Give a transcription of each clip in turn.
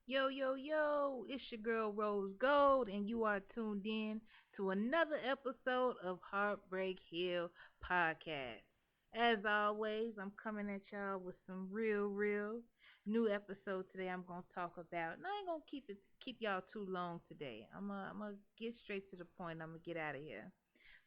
Yo, yo, yo, it's your girl Rose Gold, and you are tuned in to another episode of Heartbreak Hill Podcast. As always, I'm coming at y'all with some real new episode today. I'm gonna talk about, and I ain't gonna keep y'all too long today. I'm gonna get straight to the point. I'm gonna get out of here.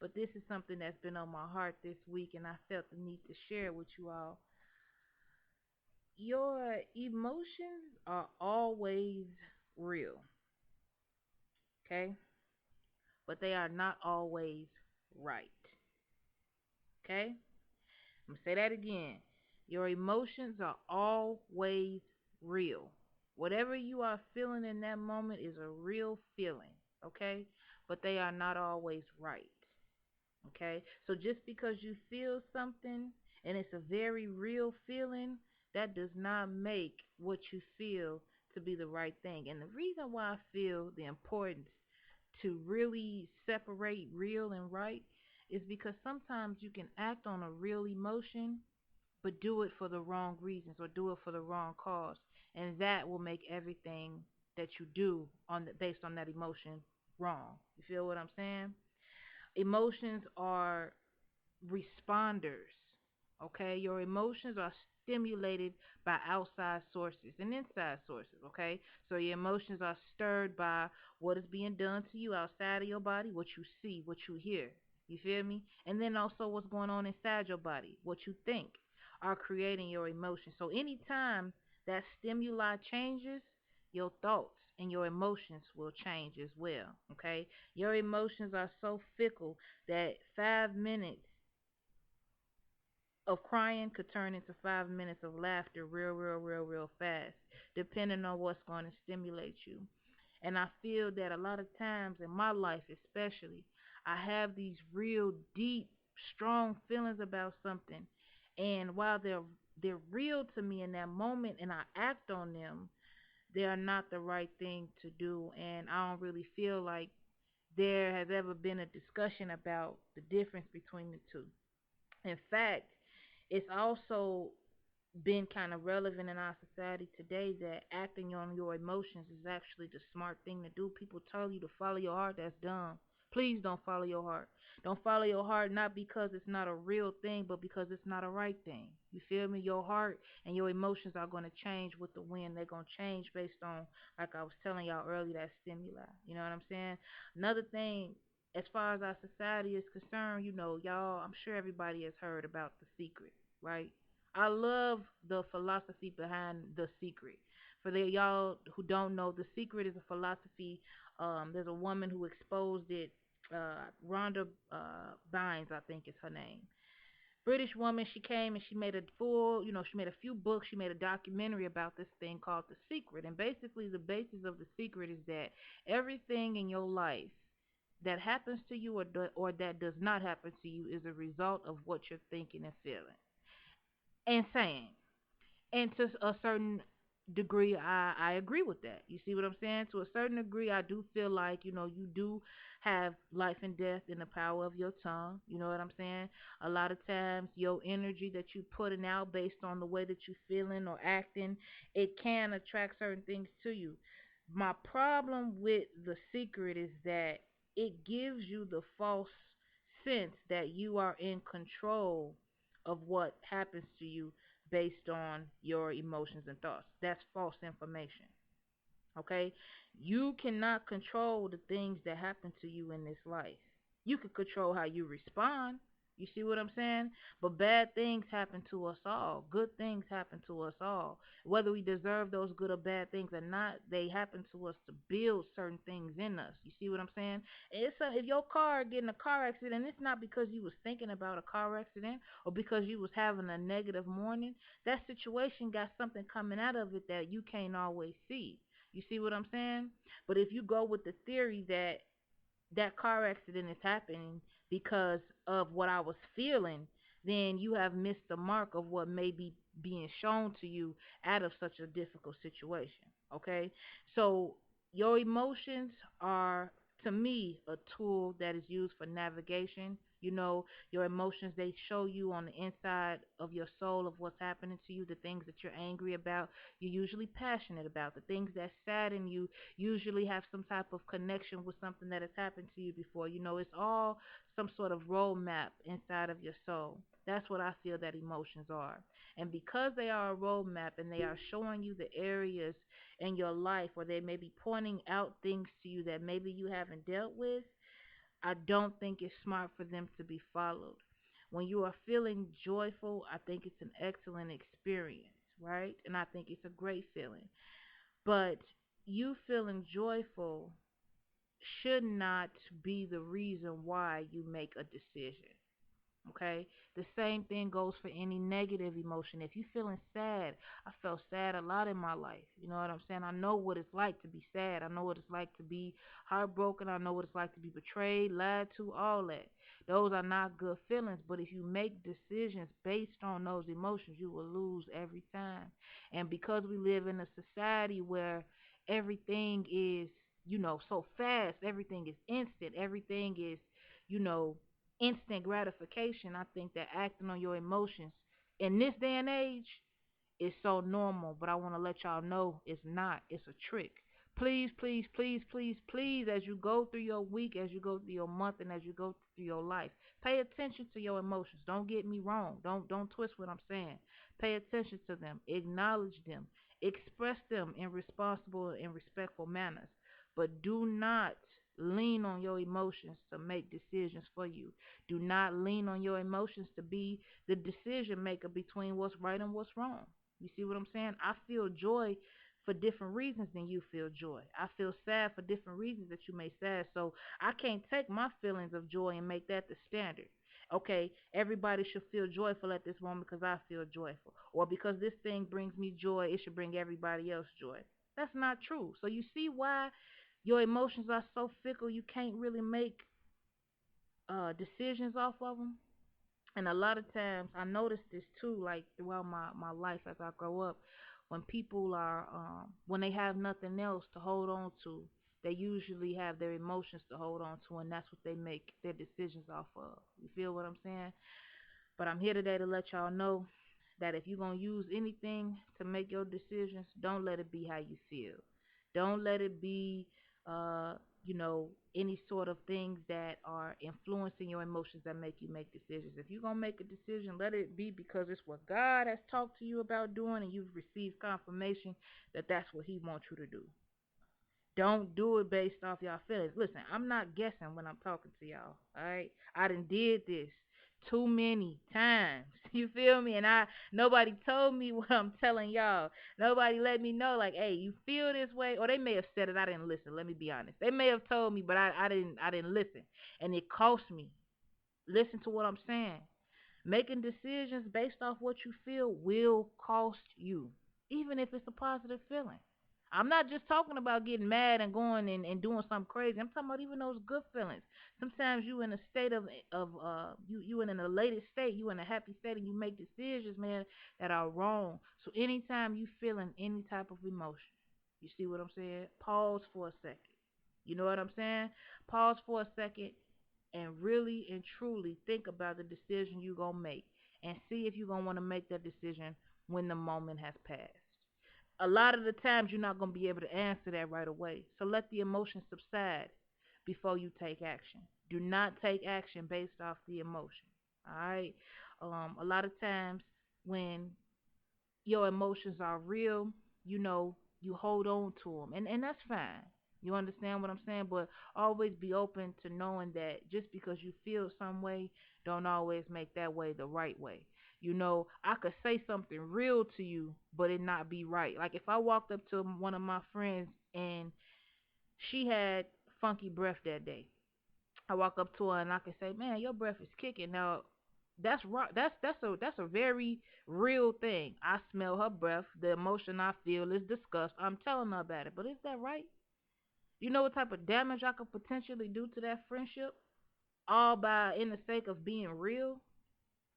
But this is something that's been on my heart this week, and I felt the need to share it with you all. Your emotions are always real, okay? But they are not always right, okay? I'm gonna say that again. Your emotions are always real. Whatever you are feeling in that moment is a real feeling, okay? But they are not always right, okay? So just because you feel something and it's a very real feeling, that does not make what you feel to be the right thing. And the reason why I feel the importance to really separate real and right is because sometimes you can act on a real emotion but do it for the wrong reasons or do it for the wrong cause, and that will make everything that you do based on that emotion wrong. You feel what I'm saying? Emotions are responders. Okay, your emotions are stimulated by outside sources and inside sources. Okay, so your emotions are stirred by what is being done to you outside of your body, what you see, what you hear. You feel me? And then also what's going on inside your body, what you think, are creating your emotions. So anytime that stimuli changes, your thoughts and your emotions will change as well. Okay, your emotions are so fickle that 5 minutes of crying could turn into 5 minutes of laughter real fast, depending on what's going to stimulate you. And I feel that a lot of times in my life, especially, I have these real deep, strong feelings about something. And while they're real to me in that moment and I act on them, they are not the right thing to do. And I don't really feel like there has ever been a discussion about the difference between the two. In fact, it's also been kind of relevant in our society today that acting on your emotions is actually the smart thing to do. People tell you to follow your heart. That's dumb. Please don't follow your heart. Don't follow your heart not because it's not a real thing, but because it's not a right thing. You feel me? Your heart and your emotions are going to change with the wind. They're going to change based on, like I was telling y'all earlier, that stimuli. You know what I'm saying? Another thing, as far as our society is concerned, y'all, I'm sure everybody has heard about The Secret, right? I love the philosophy behind The Secret. For the y'all who don't know, The Secret is a philosophy. There's a woman who exposed it. Rhonda Bynes, I think is her name. British woman. She came and she made a full, she made a few books. She made a documentary about this thing called The Secret. And basically, the basis of The Secret is that everything in your life that happens to you or that does not happen to you is a result of what you're thinking and feeling and saying. And to a certain degree, I agree with that. You see what I'm saying? To a certain degree, I do feel like, you do have life and death in the power of your tongue. You know what I'm saying? A lot of times, your energy that you putting out based on the way that you're feeling or acting, it can attract certain things to you. My problem with The Secret is that it gives you the false sense that you are in control of what happens to you based on your emotions and thoughts. That's false information. Okay? You cannot control the things that happen to you in this life. You can control how you respond. You see what I'm saying? But bad things happen to us all. Good things happen to us all. Whether we deserve those good or bad things or not, they happen to us to build certain things in us. You see what I'm saying? If your car get in a car accident, it's not because you was thinking about a car accident or because you was having a negative morning. That situation got something coming out of it that you can't always see. You see what I'm saying? But if you go with the theory that that car accident is happening because of what I was feeling, then you have missed the mark of what may be being shown to you out of such a difficult situation. Okay? So your emotions are, to me, a tool that is used for navigation. You know, your emotions, they show you on the inside of your soul of what's happening to you, the things that you're angry about, you're usually passionate about. The things that sadden you usually have some type of connection with something that has happened to you before. You know, it's all some sort of roadmap inside of your soul. That's what I feel that emotions are. And because they are a roadmap and they are showing you the areas in your life where they may be pointing out things to you that maybe you haven't dealt with, I don't think it's smart for them to be followed. When you are feeling joyful, I think it's an excellent experience, right? And I think it's a great feeling. But you feeling joyful should not be the reason why you make a decision. Okay? The same thing goes for any negative emotion. If you're feeling sad, I felt sad a lot in my life. You know what I'm saying? I know what it's like to be sad. I know what it's like to be heartbroken. I know what it's like to be betrayed, lied to, all that. Those are not good feelings, but if you make decisions based on those emotions, you will lose every time. And because we live in a society where everything is, so fast, everything is instant, everything is, you know, instant gratification, I think that acting on your emotions in this day and age is so normal. But I want to let y'all know it's not. It's a trick. Please, please, please, please, please, as you go through your week, as you go through your month, and as you go through your life, pay attention to your emotions. Don't get me wrong. Don't twist what I'm saying. Pay attention to them. Acknowledge them. Express them in responsible and respectful manners. But do not lean on your emotions to make decisions for you. Do not lean on your emotions to be the decision maker between what's right and what's wrong. You see what I'm saying? I feel joy for different reasons than you feel joy. I feel sad for different reasons that you may sad. So I can't take my feelings of joy and make that the standard. Okay, everybody should feel joyful at this moment because I feel joyful. Or because this thing brings me joy, it should bring everybody else joy. That's not true. So you see why your emotions are so fickle, you can't really make decisions off of them. And a lot of times, I noticed this too, like throughout my life as I grow up, when people are, when they have nothing else to hold on to, they usually have their emotions to hold on to, and that's what they make their decisions off of. You feel what I'm saying? But I'm here today to let y'all know that if you're going to use anything to make your decisions, don't let it be how you feel. Don't let it be, uh, any sort of things that are influencing your emotions that make you make decisions. If you're going to make a decision, let it be because it's what God has talked to you about doing and you've received confirmation that that's what He wants you to do. Don't do it based off y'all feelings. Listen, I'm not guessing when I'm talking to y'all. All right, I done did this too many times. You feel me? And nobody told me what I'm telling y'all. Nobody let me know. Like, hey, you feel this way, or they may have said it. I didn't listen. Let me be honest. They may have told me, but I didn't listen, and it cost me. Listen to what I'm saying. Making decisions based off what you feel will cost you, even if it's a positive feeling. I'm not just talking about getting mad and going and doing something crazy. I'm talking about even those good feelings. Sometimes you in a state of you in an elated state, you in a happy state, and you make decisions, man, that are wrong. So anytime you feeling any type of emotion, you see what I'm saying? Pause for a second. You know what I'm saying? Pause for a second and really and truly think about the decision you're going to make and see if you're going to want to make that decision when the moment has passed. A lot of the times you're not going to be able to answer that right away. So let the emotion subside before you take action. Do not take action based off the emotion. All right. A lot of times when your emotions are real, you hold on to them, and that's fine. You understand what I'm saying? But always be open to knowing that just because you feel some way, don't always make that way the right way. I could say something real to you, but it not be right. Like if I walked up to one of my friends and she had funky breath that day, I walk up to her and I can say, "Man, your breath is kicking." Now, that's right. That's a very real thing. I smell her breath. The emotion I feel is disgust. I'm telling her about it. But is that right? You know what type of damage I could potentially do to that friendship, all by in the sake of being real?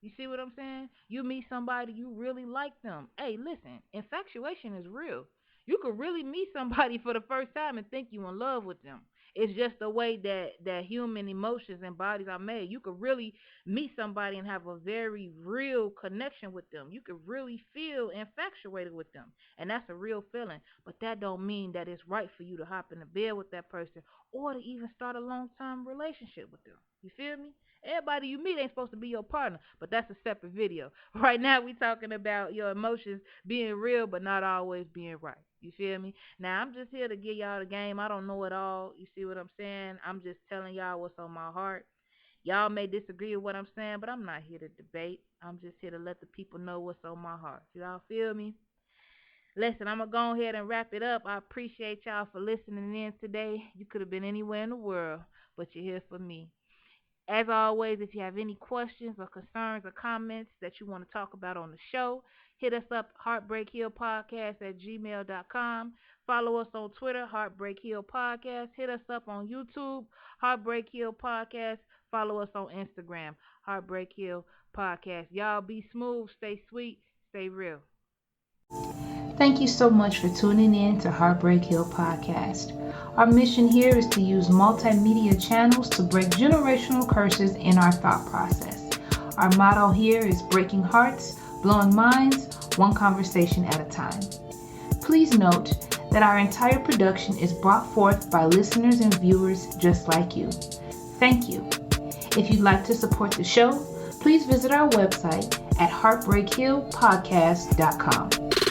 You see what I'm saying? You meet somebody, you really like them. Hey, listen, infatuation is real. You could really meet somebody for the first time and think you in love with them. It's just the way that human emotions and bodies are made. You could really meet somebody and have a very real connection with them. You could really feel infatuated with them, and that's a real feeling. But that don't mean that it's right for you to hop in the bed with that person or to even start a long term relationship with them. You feel me? Everybody you meet ain't supposed to be your partner, but that's a separate video. Right now, we talking about your emotions being real, but not always being right. You feel me? Now, I'm just here to give y'all the game. I don't know it all. You see what I'm saying? I'm just telling y'all what's on my heart. Y'all may disagree with what I'm saying, but I'm not here to debate. I'm just here to let the people know what's on my heart. Y'all feel me? Listen, I'm going to go ahead and wrap it up. I appreciate y'all for listening in today. You could have been anywhere in the world, but you're here for me. As always, if you have any questions or concerns or comments that you want to talk about on the show, hit us up, heartbreakhillpodcast@gmail.com. Follow us on Twitter, Heartbreak Hill Podcast. Hit us up on YouTube, Heartbreak Hill Podcast. Follow us on Instagram, Heartbreak Hill Podcast. Y'all be smooth, stay sweet, stay real. Thank you so much for tuning in to Heartbreak Hill Podcast. Our mission here is to use multimedia channels to break generational curses in our thought process. Our motto here is breaking hearts, blowing minds, one conversation at a time. Please note that our entire production is brought forth by listeners and viewers just like you. Thank you. If you'd like to support the show, please visit our website at heartbreakhillpodcast.com.